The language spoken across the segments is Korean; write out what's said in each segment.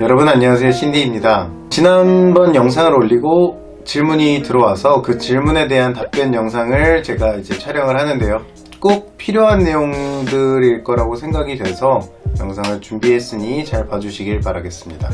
여러분 안녕하세요, 신디입니다. 지난번 영상을 올리고 질문이 들어와서 그 질문에 대한 답변 영상을 제가 이제 촬영을 하는데요, 꼭 필요한 내용들일 거라고 생각이 돼서 영상을 준비했으니 잘 봐주시길 바라겠습니다.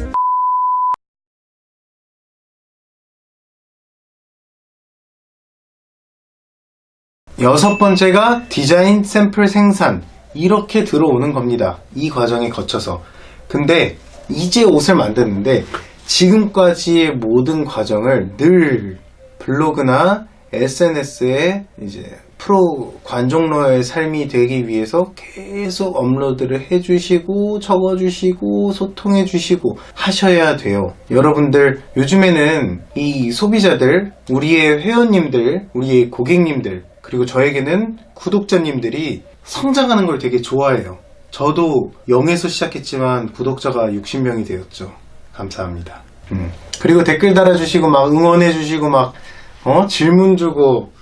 여섯 번째가 디자인 샘플 생산, 이렇게 들어오는 겁니다. 이 과정에 거쳐서. 근데 이제 옷을 만드는데 지금까지의 모든 과정을 늘 블로그나 SNS에 이제 프로 관종러의 삶이 되기 위해서 계속 업로드를 해주시고 적어주시고 소통해주시고 하셔야 돼요. 여러분들 요즘에는 이 소비자들, 우리의 회원님들, 우리의 고객님들, 그리고 저에게는 구독자님들이 성장하는 걸 되게 좋아해요. 저도 0에서 시작했지만 구독자가 60명이 되었죠. 감사합니다. 그리고 댓글 달아주시고 막 응원해주시고 막 질문 주고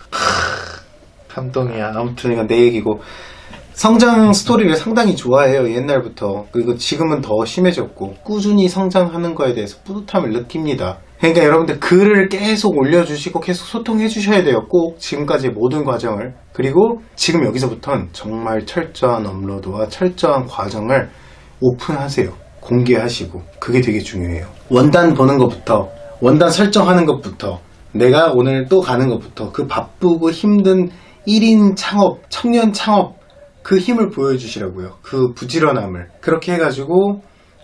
감동이야. 아무튼 이건 내 얘기고, 성장 스토리를 상당히 좋아해요, 옛날부터. 그리고 지금은 더 심해졌고 꾸준히 성장하는 거에 대해서 뿌듯함을 느낍니다. 그러니까 여러분들 글을 계속 올려주시고 계속 소통해 주셔야 돼요. 꼭 지금까지의 모든 과정을. 그리고 지금 여기서부터는 정말 철저한 업로드와 철저한 과정을 오픈하세요. 공개하시고. 그게 되게 중요해요. 원단 보는 것부터, 원단 설정하는 것부터, 내가 오늘 또 가는 것부터, 그 바쁘고 힘든 1인 창업, 청년 창업, 그 힘을 보여주시라고요. 그 부지런함을. 그렇게 해가지고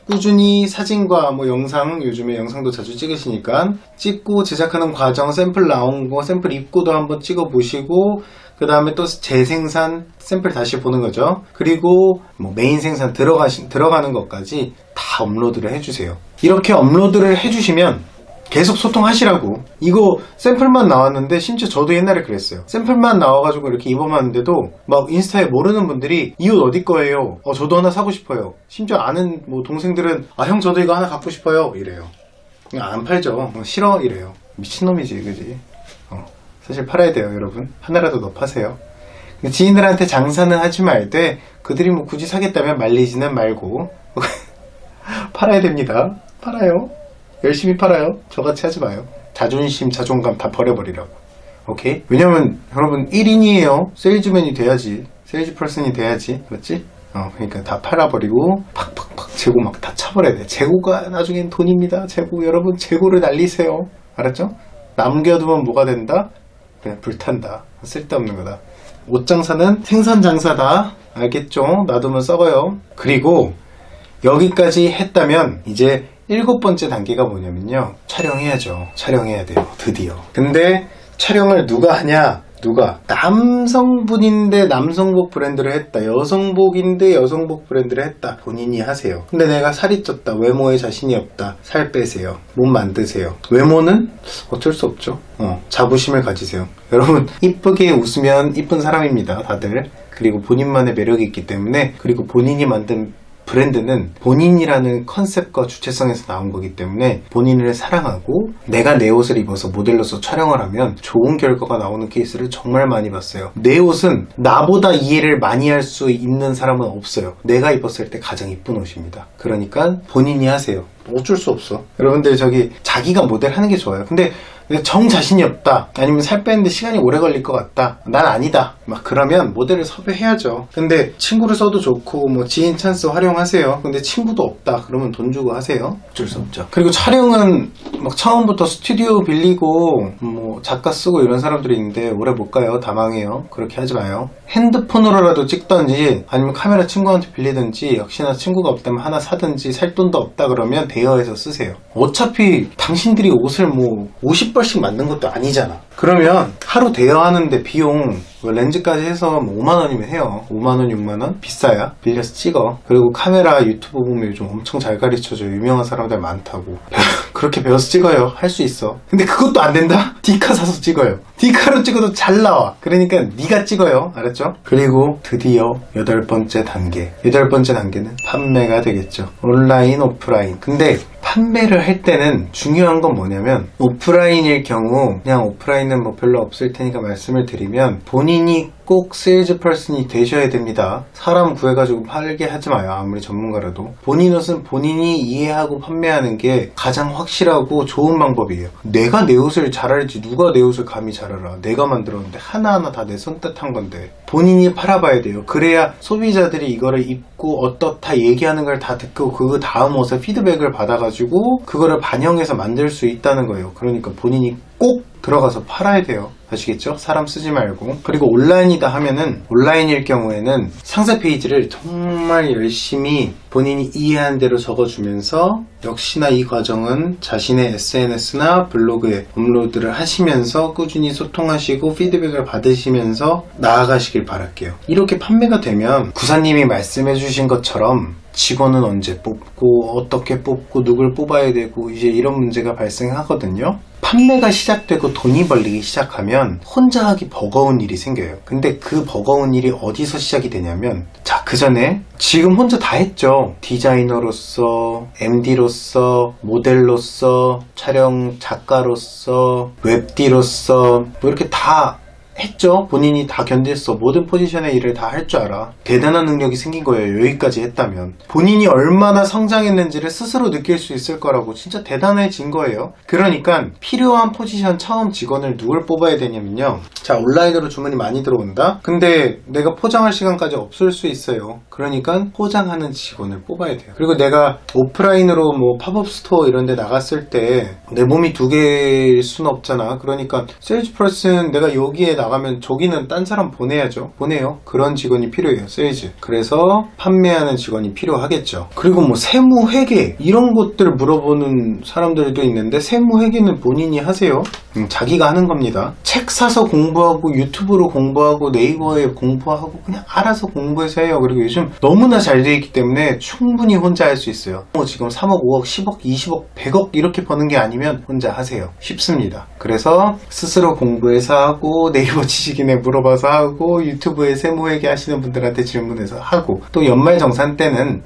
꾸준히 사진과 영상, 요즘에 영상도 자주 찍으시니까 찍고 제작하는 과정, 샘플 나온 거, 샘플 입고도 한번 찍어보시고, 그 다음에 또 재생산, 샘플 다시 보는 거죠. 그리고 메인 생산 들어가는 것까지 다 업로드를 해주세요. 이렇게 업로드를 해주시면 계속 소통하시라고. 이거 샘플만 나왔는데, 심지어 저도 옛날에 그랬어요. 샘플만 나와가지고 이렇게 입어봤는데도 막 인스타에 모르는 분들이 이 옷 어디 거예요? 저도 하나 사고 싶어요. 심지어 아는 동생들은 형 저도 이거 하나 갖고 싶어요 이래요. 그냥 안 팔죠. 싫어 이래요. 미친놈이지, 그지? 사실 팔아야 돼요, 여러분. 하나라도 더 파세요. 지인들한테 장사는 하지 말되, 그들이 굳이 사겠다면 말리지는 말고 팔아야 됩니다. 팔아요. 열심히 팔아요. 저같이 하지 마요. 자존심, 자존감 다 버려버리라고. 오케이? 왜냐면 여러분 1인이에요. 세일즈맨이 돼야지. 세일즈 퍼슨이 돼야지. 그렇지? 그러니까 다 팔아버리고 팍팍팍 재고 막 다 차버려야 돼. 재고가 나중엔 돈입니다. 재고. 여러분 재고를 날리세요. 알았죠? 남겨두면 뭐가 된다? 그냥 불탄다. 쓸데없는 거다. 옷 장사는 생산 장사다. 알겠죠? 놔두면 썩어요. 그리고 여기까지 했다면 이제 7번째 단계가 뭐냐면요, 촬영해야죠. 촬영해야 돼요, 드디어. 근데 촬영을 누가 하냐? 누가? 남성분인데 남성복 브랜드를 했다, 여성복인데 여성복 브랜드를 했다, 본인이 하세요. 근데 내가 살이 쪘다, 외모에 자신이 없다, 살 빼세요. 몸 만드세요. 외모는 어쩔 수 없죠. 자부심을 가지세요. 여러분, 이쁘게 웃으면 이쁜 사람입니다, 다들. 그리고 본인만의 매력이 있기 때문에, 그리고 본인이 만든 브랜드는 본인이라는 컨셉과 주체성에서 나온 거기 때문에 본인을 사랑하고, 내가 내 옷을 입어서 모델로서 촬영을 하면 좋은 결과가 나오는 케이스를 정말 많이 봤어요. 내 옷은 나보다 이해를 많이 할 수 있는 사람은 없어요. 내가 입었을 때 가장 이쁜 옷입니다. 그러니까 본인이 하세요. 어쩔 수 없어. 여러분들 자기가 모델 하는 게 좋아요. 근데 정 자신이 없다, 아니면 살 빼는데 시간이 오래 걸릴 것 같다, 난 아니다, 막 그러면 모델을 섭외해야죠. 근데 친구를 써도 좋고 지인 찬스 활용하세요. 근데 친구도 없다 그러면 돈 주고 하세요. 어쩔 수 없죠. 그리고 촬영은 처음부터 스튜디오 빌리고 작가 쓰고 이런 사람들이 있는데 오래 못 가요. 다 망해요. 그렇게 하지 마요. 핸드폰으로라도 찍던지, 아니면 카메라 친구한테 빌리든지, 역시나 친구가 없다면 하나 사든지, 살 돈도 없다 그러면 대여해서 쓰세요. 어차피 당신들이 옷을 50벌씩 만든 것도 아니잖아. 그러면 하루 대여하는데 비용, 렌즈까지 해서 5만원이면 해요. 5만원, 6만원? 비싸야? 빌려서 찍어. 그리고 카메라 유튜브 보면 요즘 엄청 잘 가르쳐줘. 유명한 사람들 많다고. 그렇게 배워서 찍어요. 할 수 있어. 근데 그것도 안 된다? 디카 사서 찍어요. 디카로 찍어도 잘 나와. 그러니까 네가 찍어요. 알았죠? 그리고 드디어 8번째 단계. 8번째 단계는 판매가 되겠죠. 온라인, 오프라인. 근데 판매를 할 때는 중요한 건 뭐냐면, 오프라인일 경우, 그냥 오프라인은 별로 없을 테니까 말씀을 드리면, 본인이 꼭 세일즈 퍼슨이 되셔야 됩니다. 사람 구해가지고 팔게 하지 마요. 아무리 전문가라도. 본인 옷은 본인이 이해하고 판매하는 게 가장 확실하고 좋은 방법이에요. 내가 내 옷을 잘 알지 누가 내 옷을 감히 잘 알아. 내가 만들었는데 하나하나 다 내 손뜻한 건데 본인이 팔아봐야 돼요. 그래야 소비자들이 이거를 입고 어떻다 얘기하는 걸 다 듣고 그 다음 옷에 피드백을 받아가지고 그거를 반영해서 만들 수 있다는 거예요. 그러니까 본인이 꼭 들어가서 팔아야 돼요. 아시겠죠? 사람 쓰지 말고. 그리고 온라인이다 하면은 온라인일 경우에는 상세 페이지를 정말 열심히 본인이 이해한 대로 적어주면서 역시나 이 과정은 자신의 SNS나 블로그에 업로드를 하시면서 꾸준히 소통하시고 피드백을 받으시면서 나아가시길 바랄게요. 이렇게 판매가 되면 구사님이 말씀해 주신 것처럼 직원은 언제 뽑고 어떻게 뽑고 누굴 뽑아야 되고 이제 이런 문제가 발생하거든요. 판매가 시작되고 돈이 벌리기 시작하면 혼자 하기 버거운 일이 생겨요. 근데 그 버거운 일이 어디서 시작이 되냐면 자, 그 전에 지금 혼자 다 했죠. 디자이너로서, MD로서, 모델로서, 촬영 작가로서, 웹디로서 뭐 이렇게 다 했죠. 본인이 다 견딜 수 모든 포지션의 일을 다 할 줄 알아. 대단한 능력이 생긴 거예요. 여기까지 했다면 본인이 얼마나 성장했는지를 스스로 느낄 수 있을 거라고. 진짜 대단해진 거예요. 그러니까 필요한 포지션 처음 직원을 누굴 뽑아야 되냐면요, 자, 온라인으로 주문이 많이 들어온다. 근데 내가 포장할 시간까지 없을 수 있어요. 그러니까 포장하는 직원을 뽑아야 돼요. 그리고 내가 오프라인으로 뭐 팝업 스토어 이런 데 나갔을 때 내 몸이 두 개일 수는 없잖아. 그러니까 세일즈 퍼슨 내가 여기에 나가면 저기는 딴 사람 보내야죠. 보내요. 그런 직원이 필요해요. 세일즈. 그래서 판매하는 직원이 필요하겠죠. 그리고 뭐 세무 회계 이런 것들 물어보는 사람들도 있는데 세무 회계는 본인이 하세요. 자기가 하는 겁니다. 책 사서 공부하고 유튜브로 공부하고 네이버에 공부하고 그냥 알아서 공부해서 해요. 그리고 요즘 너무나 잘 돼 있기 때문에 충분히 혼자 할 수 있어요. 지금 3억, 5억, 10억, 20억, 100억 이렇게 버는 게 아니면 혼자 하세요. 쉽습니다. 그래서 스스로 공부해서 하고 네이버 지식인에 물어봐서 하고 유튜브에 세무회계 하시는 분들한테 질문해서 하고 또 연말정산 때는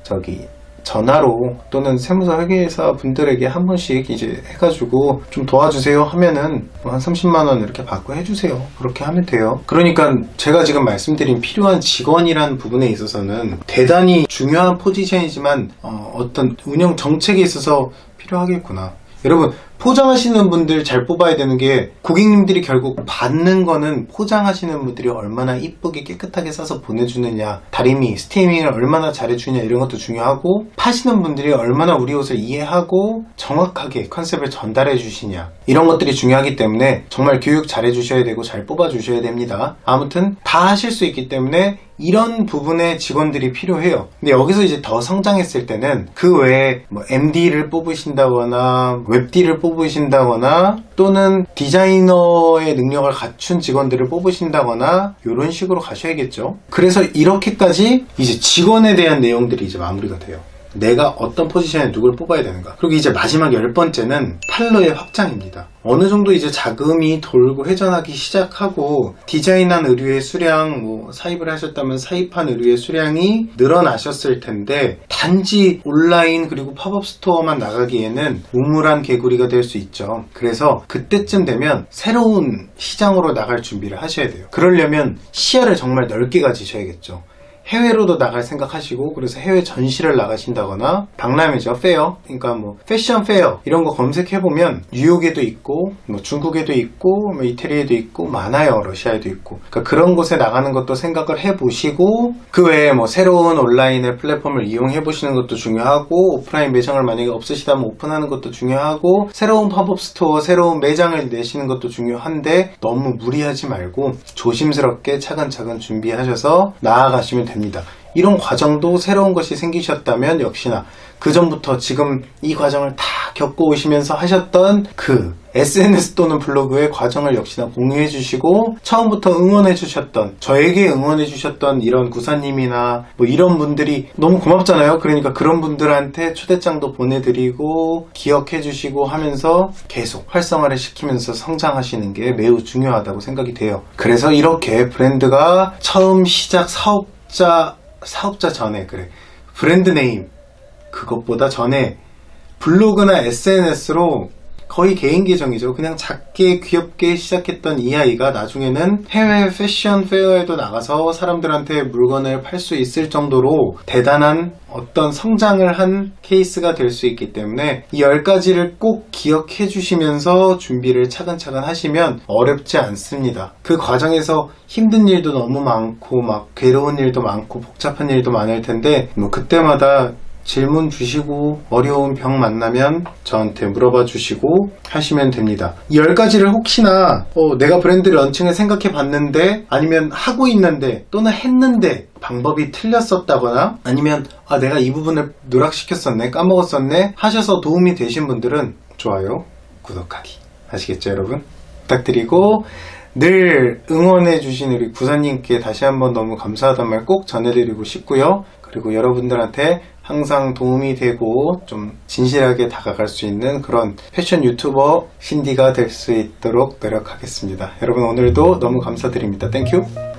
전화로 또는 세무사 회계사 분들에게 한 번씩 이제 해가지고 좀 도와주세요 하면은 한 30만원 이렇게 받고 해주세요. 그렇게 하면 돼요. 그러니까 제가 지금 말씀드린 필요한 직원이라는 부분에 있어서는 대단히 중요한 포지션이지만 어떤 운영 정책에 있어서 필요하겠구나. 여러분, 포장하시는 분들 잘 뽑아야 되는 게 고객님들이 결국 받는 거는 포장하시는 분들이 얼마나 이쁘게 깨끗하게 싸서 보내주느냐, 다리미, 스티밍을 얼마나 잘해주냐 이런 것도 중요하고, 파시는 분들이 얼마나 우리 옷을 이해하고 정확하게 컨셉을 전달해 주시냐 이런 것들이 중요하기 때문에 정말 교육 잘 해주셔야 되고 잘 뽑아주셔야 됩니다. 아무튼 다 하실 수 있기 때문에 이런 부분에 직원들이 필요해요. 근데 여기서 이제 더 성장했을 때는 그 외에 뭐 MD를 뽑으신다거나 웹D를 뽑으신다거나 또는 디자이너의 능력을 갖춘 직원들을 뽑으신다거나 이런 식으로 가셔야겠죠. 그래서 이렇게까지 이제 직원에 대한 내용들이 이제 마무리가 돼요. 내가 어떤 포지션에 누굴 뽑아야 되는가. 그리고 이제 마지막 10번째는 팔로의 확장입니다. 어느 정도 이제 자금이 돌고 회전하기 시작하고 디자인한 의류의 수량, 사입을 하셨다면 사입한 의류의 수량이 늘어나셨을 텐데 단지 온라인 그리고 팝업 스토어만 나가기에는 우물한 개구리가 될 수 있죠. 그래서 그때쯤 되면 새로운 시장으로 나갈 준비를 하셔야 돼요. 그러려면 시야를 정말 넓게 가지셔야겠죠. 해외로도 나갈 생각하시고, 그래서 해외 전시를 나가신다거나, 박람회죠, 페어. 그러니까 뭐 패션 페어 이런 거 검색해보면 뉴욕에도 있고 뭐 중국에도 있고 뭐 이태리에도 있고 많아요. 러시아에도 있고. 그러니까 그런 곳에 나가는 것도 생각을 해보시고, 그 외에 뭐 새로운 온라인의 플랫폼을 이용해보시는 것도 중요하고, 오프라인 매장을 만약에 없으시다면 오픈하는 것도 중요하고, 새로운 팝업 스토어, 새로운 매장을 내시는 것도 중요한데 너무 무리하지 말고 조심스럽게 차근차근 준비하셔서 나아가시면 됩니다. 이런 과정도 새로운 것이 생기셨다면 역시나 그 전부터 지금 이 과정을 다 겪고 오시면서 하셨던 그 SNS 또는 블로그의 과정을 역시나 공유해 주시고, 처음부터 응원해 주셨던, 저에게 응원해 주셨던 이런 구사님이나 뭐 이런 분들이 너무 고맙잖아요. 그러니까 그런 분들한테 초대장도 보내드리고 기억해 주시고 하면서 계속 활성화를 시키면서 성장하시는 게 매우 중요하다고 생각이 돼요. 그래서 이렇게 브랜드가 처음 시작 사업자 전에, 브랜드 네임 그것보다 전에 블로그나 SNS로 거의 개인 계정이죠. 그냥 작게 귀엽게 시작했던 이 아이가 나중에는 해외 패션 페어에도 나가서 사람들한테 물건을 팔 수 있을 정도로 대단한 어떤 성장을 한 케이스가 될 수 있기 때문에 이 10가지를 꼭 기억해 주시면서 준비를 차근차근 하시면 어렵지 않습니다. 그 과정에서 힘든 일도 너무 많고 막 괴로운 일도 많고 복잡한 일도 많을 텐데 뭐 그때마다 질문 주시고 어려운 병 만나면 저한테 물어봐 주시고 하시면 됩니다. 이 10가지를 혹시나 내가 브랜드 런칭을 생각해 봤는데 아니면 하고 있는데 또는 했는데 방법이 틀렸었다거나 아니면 내가 이 부분을 누락시켰었네 까먹었었네 하셔서 도움이 되신 분들은 좋아요 구독하기 아시겠죠 여러분? 부탁드리고 늘 응원해 주신 우리 구사님께 다시 한번 너무 감사하다는 말 꼭 전해드리고 싶고요. 그리고 여러분들한테 항상 도움이 되고 좀 진실하게 다가갈 수 있는 그런 패션 유튜버 신디가 될 수 있도록 노력하겠습니다. 여러분 오늘도 너무 감사드립니다. 땡큐.